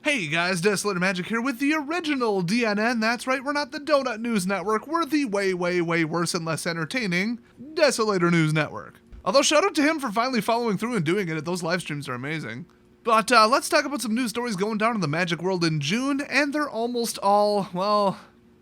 Hey guys, Desolator Magic here with the original DNN. That's right, we're not the Donut News Network. We're the way worse and less entertaining Desolator News Network. Although shout out to him for finally following through and doing it. Those live streams are amazing. But let's talk about some news stories going down in the Magic world in June, and they're almost all, well,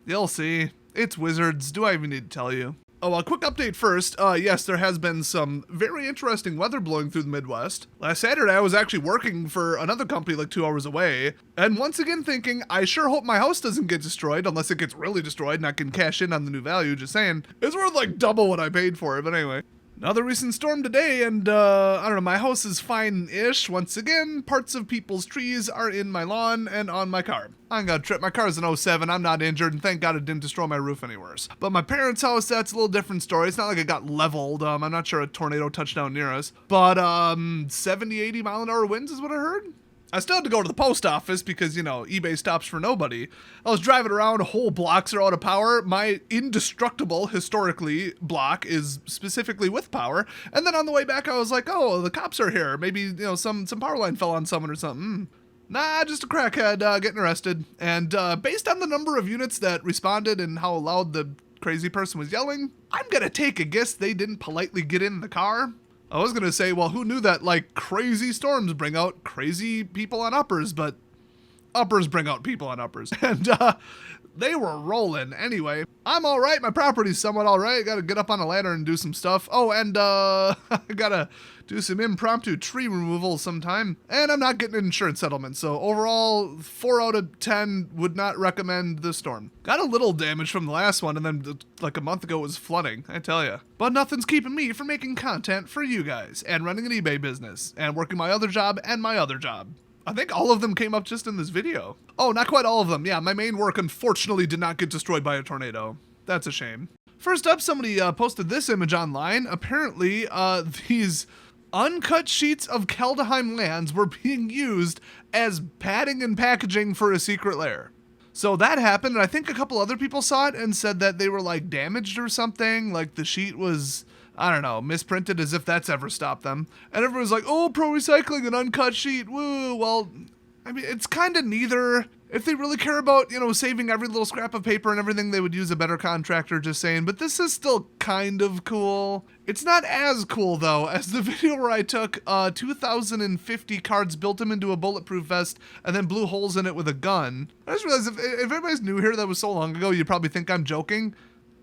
you'll see. It's Wizards. Do I even need to tell you? Oh, a quick update first. Yes, there has been some very interesting weather blowing through the Midwest. Last Saturday, I was actually working for another company like 2 hours away, and once again thinking, I sure hope my house doesn't get destroyed, unless it gets really destroyed and I can cash in on the new value, just saying. It's worth like double what I paid for it, but anyway. Another recent storm today, and I don't know, my house is fine-ish. Once again, parts of people's trees are in my lawn and on my car. I'm gonna trip. My car's an '07. I'm not injured, and thank God it didn't destroy my roof any worse. But my parents' house, that's a little different story. It's not like it got leveled. I'm not sure a tornado touched down near us. But 70, 80 mile an hour winds is what I heard. I still had to go to the post office because, you know, eBay stops for nobody. I was driving around, whole blocks are out of power. My indestructible, historically, block is specifically with power. And then on the way back, I was like, oh, the cops are here. Maybe, you know, some power line fell on someone or something. Nah, just a crackhead getting arrested. And based on the number of units that responded and how loud the crazy person was yelling, I'm gonna take a guess they didn't politely get in the car. I was gonna say, well, who knew that, like, crazy storms bring out crazy people on uppers, but uppers bring out people on uppers. And, they were rolling. Anyway, I'm alright, my property's somewhat alright. Gotta get up on a ladder and do some stuff. Oh, and, I gotta do some impromptu tree removal sometime. And I'm not getting an insurance settlement, so overall, 4 out of 10 would not recommend this storm. Got a little damage from the last one, and then, like a month ago, it was flooding, I tell ya. But nothing's keeping me from making content for you guys, and running an eBay business, and working my other job and my other job. I think all of them came up just in this video. Oh, not quite all of them. Yeah, my main work unfortunately did not get destroyed by a tornado. That's a shame. First up, somebody posted this image online. Apparently, these uncut sheets of Kaldheim lands were being used as padding and packaging for a secret lair. So that happened, and I think a couple other people saw it and said that they were like damaged or something, like the sheet was, I don't know, misprinted, as if that's ever stopped them. And everyone's like, oh, pro recycling, an uncut sheet, woo. Well, I mean, it's kind of neither. If they really care about, you know, saving every little scrap of paper and everything, they would use a better contractor, just saying. But this is still kind of cool. It's not as cool, though, as the video where I took 2,050 cards, built them into a bulletproof vest, and then blew holes in it with a gun. I just realized if everybody's new here, that was so long ago, you probably think I'm joking.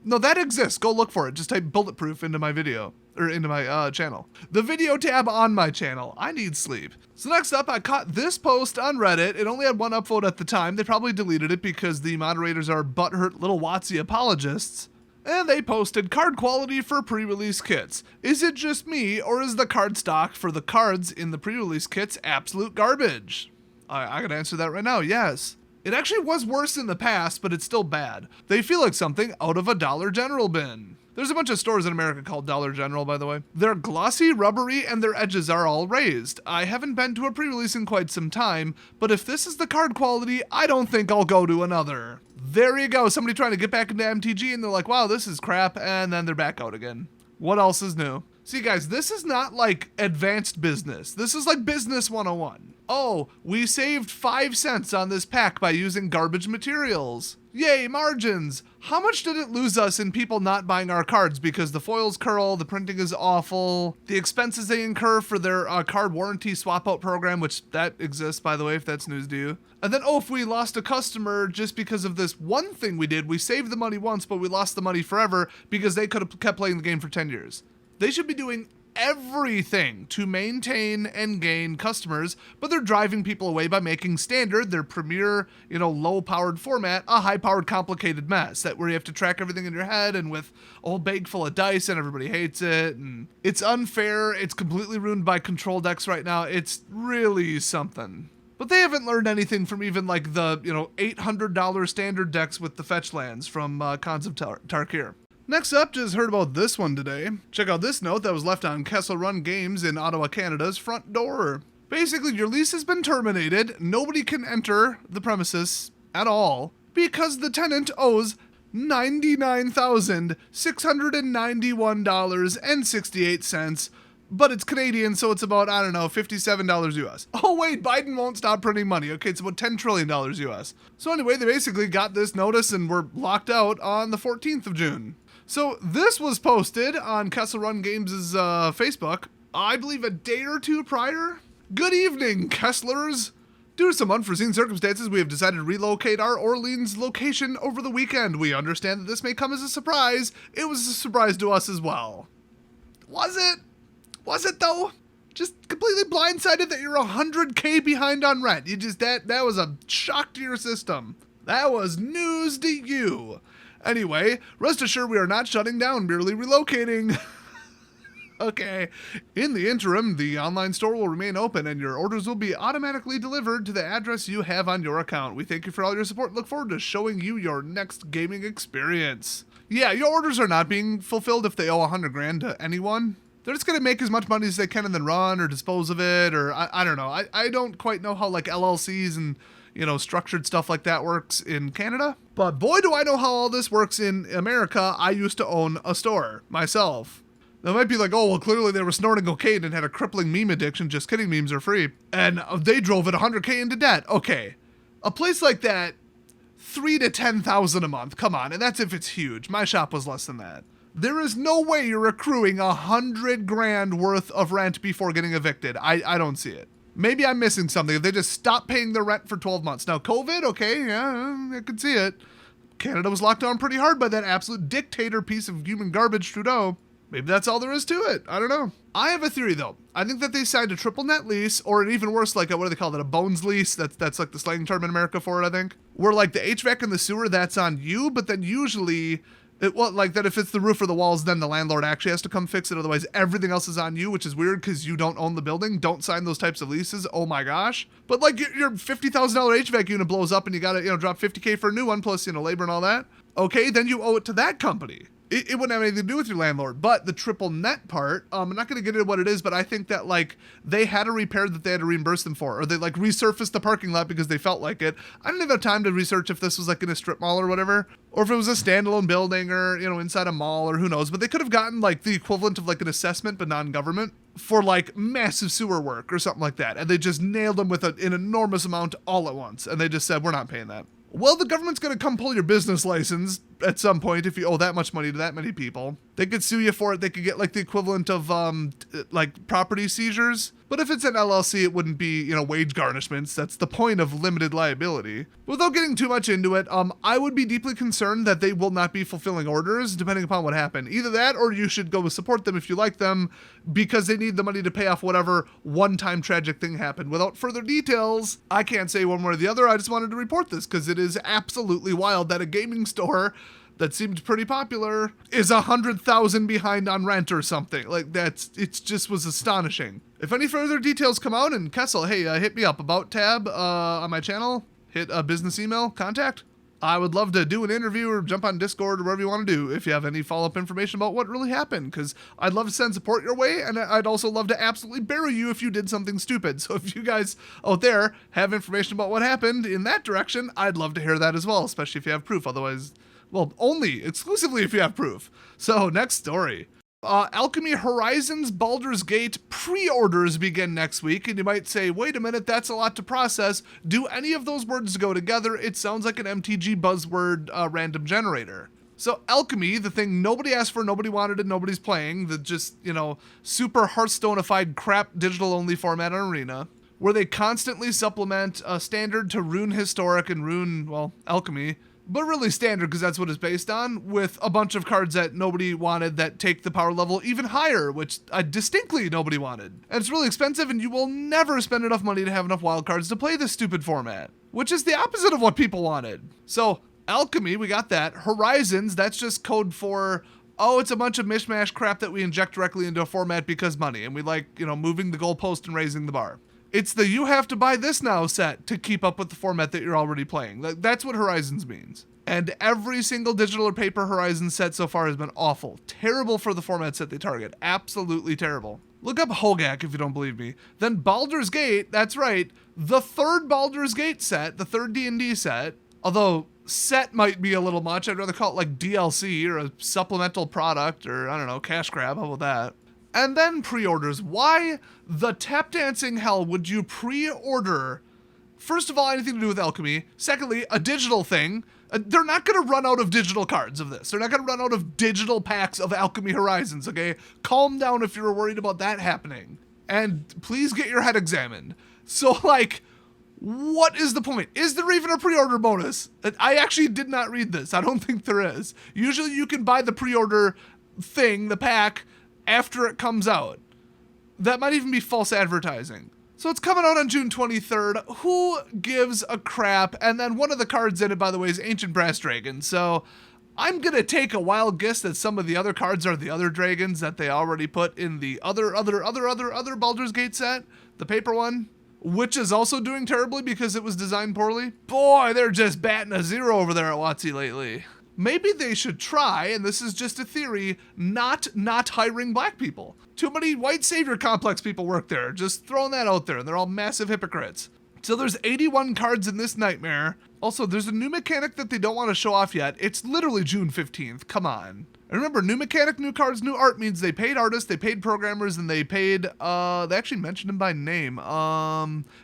No, that exists. Go look for it. Just type bulletproof into my video, or into my channel. The video tab on my channel. I need sleep. So next up, I caught this post on Reddit. It only had one upvote at the time. They probably deleted it because the moderators are butthurt little Watsy apologists. And they posted card quality for pre-release kits. Is it just me, or is the card stock for the cards in the pre-release kits absolute garbage? I gotta answer that right now, yes. It actually was worse in the past, but it's still bad. They feel like something out of a Dollar General bin. There's a bunch of stores in America called Dollar General, by the way. They're glossy, rubbery, and their edges are all raised. I haven't been to a pre-release in quite some time, but if this is the card quality, I don't think I'll go to another. There you go, somebody trying to get back into MTG, and they're like, wow, this is crap, and then they're back out again. What else is new? See guys, this is not like advanced business. This is like business 101. Oh, we saved 5 cents on this pack by using garbage materials. Yay, margins. How much did it lose us in people not buying our cards because the foils curl, the printing is awful, the expenses they incur for their card warranty swap out program, which that exists, by the way, if that's news to you. And then, oh, if we lost a customer just because of this one thing we did, we saved the money once, but we lost the money forever because they could have kept playing the game for 10 years. They should be doing everything to maintain and gain customers, but they're driving people away by making standard, their premier, you know, low-powered format, a high-powered complicated mess that where you have to track everything in your head and with a whole bag full of dice and everybody hates it. And it's unfair. It's completely ruined by control decks right now. It's really something. But they haven't learned anything from even like the, you know, $800 standard decks with the fetch lands from Khans of Tarkir. Next up, just heard about this one today. Check out this note that was left on Kessel Run Games in Ottawa, Canada's front door. Basically, your lease has been terminated. Nobody can enter the premises at all because the tenant owes $99,691.68 but it's Canadian, so it's about, I don't know, $57 US. Oh wait, Biden won't stop printing money. Okay, it's about $10 trillion US. So anyway, they basically got this notice and were locked out on the 14th of June. So this was posted on Kessel Run Games' Facebook, I believe a day or two prior. Good evening, Kesslers. Due to some unforeseen circumstances, we have decided to relocate our Orleans location over the weekend. We understand that this may come as a surprise. It was a surprise to us as well. Was it? Was it though? Just completely blindsided that you're $100K behind on rent. You just, that was a shock to your system. That was news to you. Anyway, rest assured we are not shutting down, merely relocating. Okay. In the interim, the online store will remain open and your orders will be automatically delivered to the address you have on your account. We thank you for all your support and look forward to showing you your next gaming experience. Yeah, your orders are not being fulfilled if they owe $100,000 to anyone. They're just going to make as much money as they can and then run or dispose of it, or I don't know. I don't quite know how like LLCs and, you know, structured stuff like that works in Canada. But boy, do I know how all this works in America. I used to own a store myself. They might be like, oh, well, clearly they were snorting cocaine and had a crippling meme addiction. Just kidding, memes are free. And they drove it $100K into debt. Okay. A place like that, $3,000 to $10,000 a month. Come on. And that's if it's huge. My shop was less than that. There is no way you're accruing $100,000 worth of rent before getting evicted. I don't see it. Maybe I'm missing something. If they just stop paying their rent for 12 months. Now, COVID, okay, yeah, I could see it. Canada was locked down pretty hard by that absolute dictator piece of human garbage, Trudeau. Maybe that's all there is to it. I don't know. I have a theory, though. I think that they signed a triple net lease, or an even worse, like what do they call it? A bones lease? That's like the slang term in America for it, I think. Where like the HVAC and the sewer, that's on you, but then usually, like that if it's the roof or the walls, then the landlord actually has to come fix it. Otherwise, everything else is on you, which is weird because you don't own the building. Don't sign those types of leases. Oh my gosh. But like your $50,000 HVAC unit blows up and you got to, drop $50K for a new one plus, labor and all that. Okay, then you owe it to that company. It wouldn't have anything to do with your landlord, but the triple net part, I'm not going to get into what it is, but I think that like they had a repair that they had to reimburse them for, or they like resurfaced the parking lot because they felt like it. I didn't have time to research if this was like in a strip mall or whatever, or if it was a standalone building or, inside a mall or who knows, but they could have gotten like the equivalent of like an assessment, but non-government for like massive sewer work or something like that. And they just nailed them with an enormous amount all at once. And they just said, we're not paying that. Well, the government's going to come pull your business license at some point if you owe that much money to that many people. They could sue you for it. They could get like the equivalent of like property seizures. But if it's an LLC, it wouldn't be, wage garnishments. That's the point of limited liability. Without getting too much into it, I would be deeply concerned that they will not be fulfilling orders depending upon what happened. Either that or you should go support them if you like them because they need the money to pay off whatever one-time tragic thing happened. Without further details, I can't say one way or the other. I just wanted to report this because it is absolutely wild that a gaming store that seemed pretty popular is 100,000 behind on rent or something. Like it just was astonishing. If any further details come out, and Kessel, hey, hit me up, about tab on my channel, hit a business email, contact. I would love to do an interview or jump on Discord or whatever you want to do if you have any follow-up information about what really happened, because I'd love to send support your way, and I'd also love to absolutely bury you if you did something stupid. So if you guys out there have information about what happened in that direction, I'd love to hear that as well, especially if you have proof. Otherwise, well, only exclusively if you have proof. So next story. Alchemy Horizons Baldur's Gate pre-orders begin next week, and you might say, wait a minute, that's a lot to process. Do any of those words go together? It sounds like an MTG buzzword random generator. So Alchemy, the thing nobody asked for, nobody wanted, and nobody's playing, the just, super Hearthstone-ified crap digital-only format on Arena, where they constantly supplement Standard to Rune Historic and Rune, well, Alchemy, but really Standard because that's what it's based on, with a bunch of cards that nobody wanted that take the power level even higher, which distinctly nobody wanted. And it's really expensive, and you will never spend enough money to have enough wild cards to play this stupid format, which is the opposite of what people wanted. So Alchemy, we got that. Horizons, that's just code for, oh, it's a bunch of mishmash crap that we inject directly into a format because money, and we like, moving the goalpost and raising the bar. It's the you have to buy this now set to keep up with the format that you're already playing. That's what Horizons means. And every single digital or paper Horizons set so far has been awful. Terrible for the formats that they target. Absolutely terrible. Look up Hogak if you don't believe me. Then Baldur's Gate, that's right, the third Baldur's Gate set, the third D&D set, although set might be a little much. I'd rather call it like DLC or a supplemental product or, I don't know, cash grab. How about that? And then pre-orders. Why the tap dancing hell would you pre-order? First of all, anything to do with alchemy. Secondly, a digital thing. They're not going to run out of digital cards of this. They're not going to run out of digital packs of Alchemy Horizons, okay? Calm down if you're worried about that happening. And please get your head examined. So, like, what is the point? Is there even a pre-order bonus? I actually did not read this. I don't think there is. Usually you can buy the pre-order thing, the pack, after it comes out. That might even be false advertising. So it's coming out on June 23rd. Who gives a crap? And then one of the cards in it, by the way, is Ancient Brass Dragon. So I'm going to take a wild guess that some of the other cards are the other dragons that they already put in the other Baldur's Gate set, the paper one, which is also doing terribly because it was designed poorly. Boy, they're just batting a zero over there at WotC lately. Maybe they should try, and this is just a theory, not hiring black people. Too many white savior complex people work there. Just throwing that out there, and they're all massive hypocrites. So there's 81 cards in this nightmare. Also, there's a new mechanic that they don't want to show off yet. It's literally June 15th. Come on. And remember, new mechanic, new cards, new art means they paid artists, they paid programmers, and they paid, they actually mentioned him by name,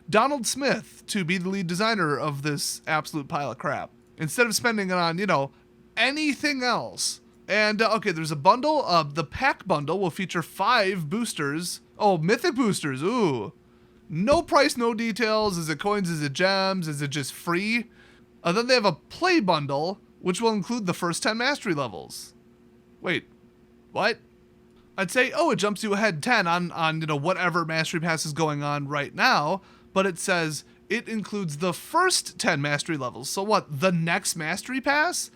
Donald Smith to be the lead designer of this absolute pile of crap. Instead of spending it on, you know, anything else. And okay, there's a bundle. The pack bundle will feature 5 boosters. Oh, mythic boosters. Ooh. No price, no details. Is it coins? Is it gems? Is it just free? Then they have a play bundle, which will include the first 10 mastery levels. Wait, what? I'd say, oh, it jumps you ahead 10 on you know, whatever mastery pass is going on right now. But it says it includes the first 10 mastery levels. So what? The next mastery pass?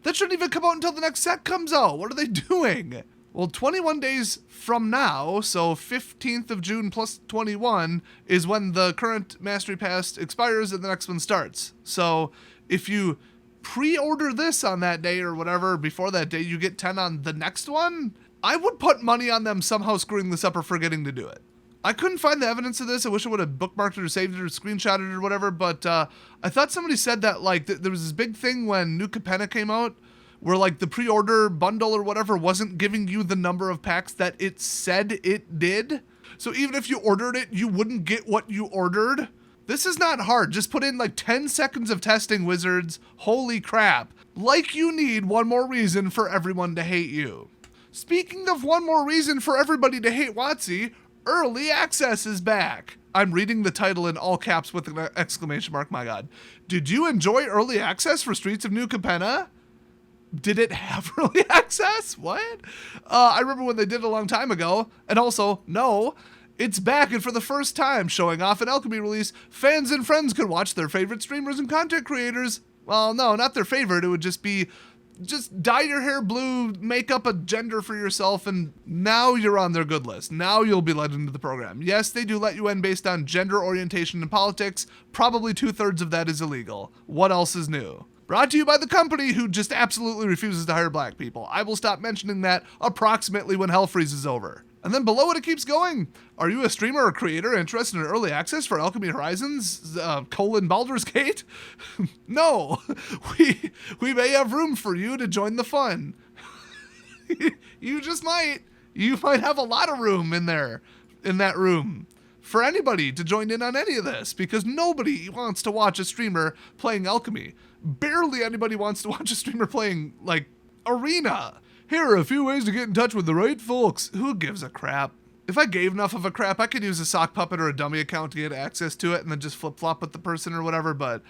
That shouldn't even come out until the next set comes out. What are they doing? Well, 21 days from now, so 15th of June plus 21, is when the current Mastery Pass expires and the next one starts. So if you pre-order this on that day or whatever, before that day, you get 10 on the next one. I would put money on them somehow screwing this up or forgetting to do it. I couldn't find the evidence of this. I wish I would have bookmarked it or saved it or screenshotted it or whatever, but I thought somebody said that, like, there was this big thing when New Capenna came out where, like, the pre-order bundle or whatever wasn't giving you the number of packs that it said it did. So even if you ordered it, you wouldn't get what you ordered. This is not hard. Just put in, like, 10 seconds of testing, wizards. Holy crap. Like you need one more reason for everyone to hate you. Speaking of one more reason for everybody to hate WotC, Early Access is back. I'm reading the title in all caps with an exclamation mark, my god. Did you enjoy Early Access for Streets of New Capenna? Did it have Early Access? What? I remember when they did it a long time ago. And also, no, it's back, and for the first time, showing off an Alchemy release, fans and friends could watch their favorite streamers and content creators. Well, no, not their favorite. It would just be, just dye your hair blue, make up a gender for yourself, and now you're on their good list. Now you'll be let into the program. Yes, they do let you in based on gender orientation and politics. Probably 2/3 of that is illegal. What else is new? Brought to you by the company who just absolutely refuses to hire black people. I will stop mentioning that approximately when hell freezes over. And then below it keeps going. Are you a streamer or creator interested in early access for Alchemy Horizons, Baldur's Gate? No, we may have room for you to join the fun. You just might. You might have a lot of room in there, in that room, for anybody to join in on any of this, because nobody wants to watch a streamer playing Alchemy. Barely anybody wants to watch a streamer playing, like, Arena. Here are a few ways to get in touch with the right folks. Who gives a crap? If I gave enough of a crap, I could use a sock puppet or a dummy account to get access to it and then just flip-flop with the person or whatever, but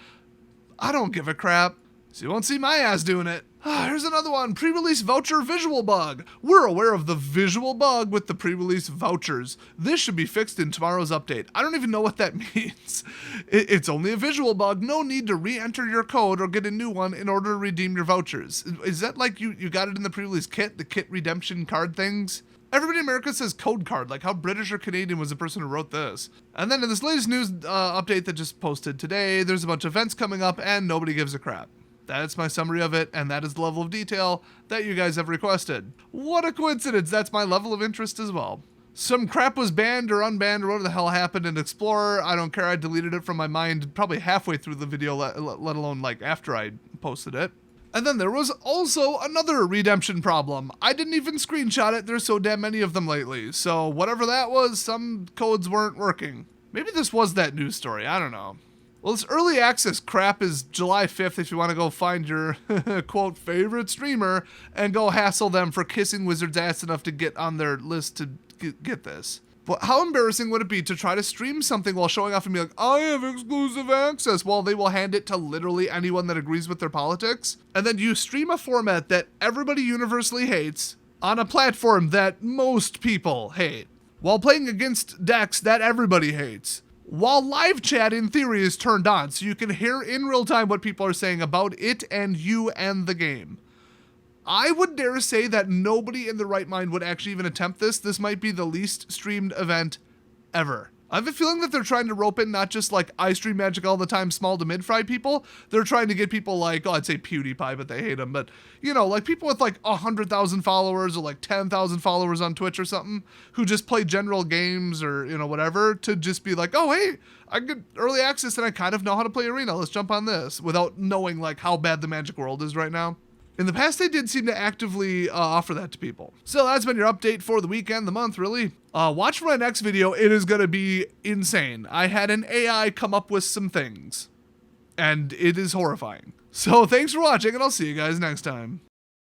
I don't give a crap. So you won't see my ass doing it. Here's another one. Pre-release voucher visual bug. We're aware of the visual bug with the pre-release vouchers. This should be fixed in tomorrow's update. I don't even know what that means. It's only a visual bug. No need to re-enter your code or get a new one in order to redeem your vouchers. Is that like you got it in the pre-release kit, the kit redemption card things? Everybody in America says code card. Like, how British or Canadian was the person who wrote this? And then in this latest news update that just posted today, there's a bunch of events coming up and nobody gives a crap. That's my summary of it, and that is the level of detail that you guys have requested. What a coincidence, that's my level of interest as well. Some crap was banned or unbanned or whatever the hell happened in Explorer. I don't care, I deleted it from my mind probably halfway through the video, let alone like after I posted it. And then there was also another redemption problem. I didn't even screenshot it, there's so damn many of them lately. So whatever that was, some codes weren't working. Maybe this was that news story, I don't know. Well, this early access crap is July 5th if you want to go find your, quote, favorite streamer and go hassle them for kissing Wizard's ass enough to get on their list to get this. But how embarrassing would it be to try to stream something while showing off and be like, I have exclusive access, while they will hand it to literally anyone that agrees with their politics? And then you stream a format that everybody universally hates on a platform that most people hate, while playing against decks that everybody hates, while live chat in theory is turned on so you can hear in real time what people are saying about it and you and the game. I would dare say that nobody in their right mind would actually even attempt this. This might be the least streamed event ever. I have a feeling that they're trying to rope in not just like I stream Magic all the time, small to mid-fry people. They're trying to get people like, oh, I'd say PewDiePie, but they hate him. But, you know, like people with like 100,000 followers or like 10,000 followers on Twitch or something who just play general games or, you know, whatever, to just be like, oh, hey, I get early access and I kind of know how to play Arena. Let's jump on this, without knowing like how bad the Magic world is right now. In the past, they did seem to actively offer that to people. So that's been your update for the weekend, the month, really. Watch for my next video. It is going to be insane. I had an AI come up with some things, and it is horrifying. So thanks for watching, and I'll see you guys next time.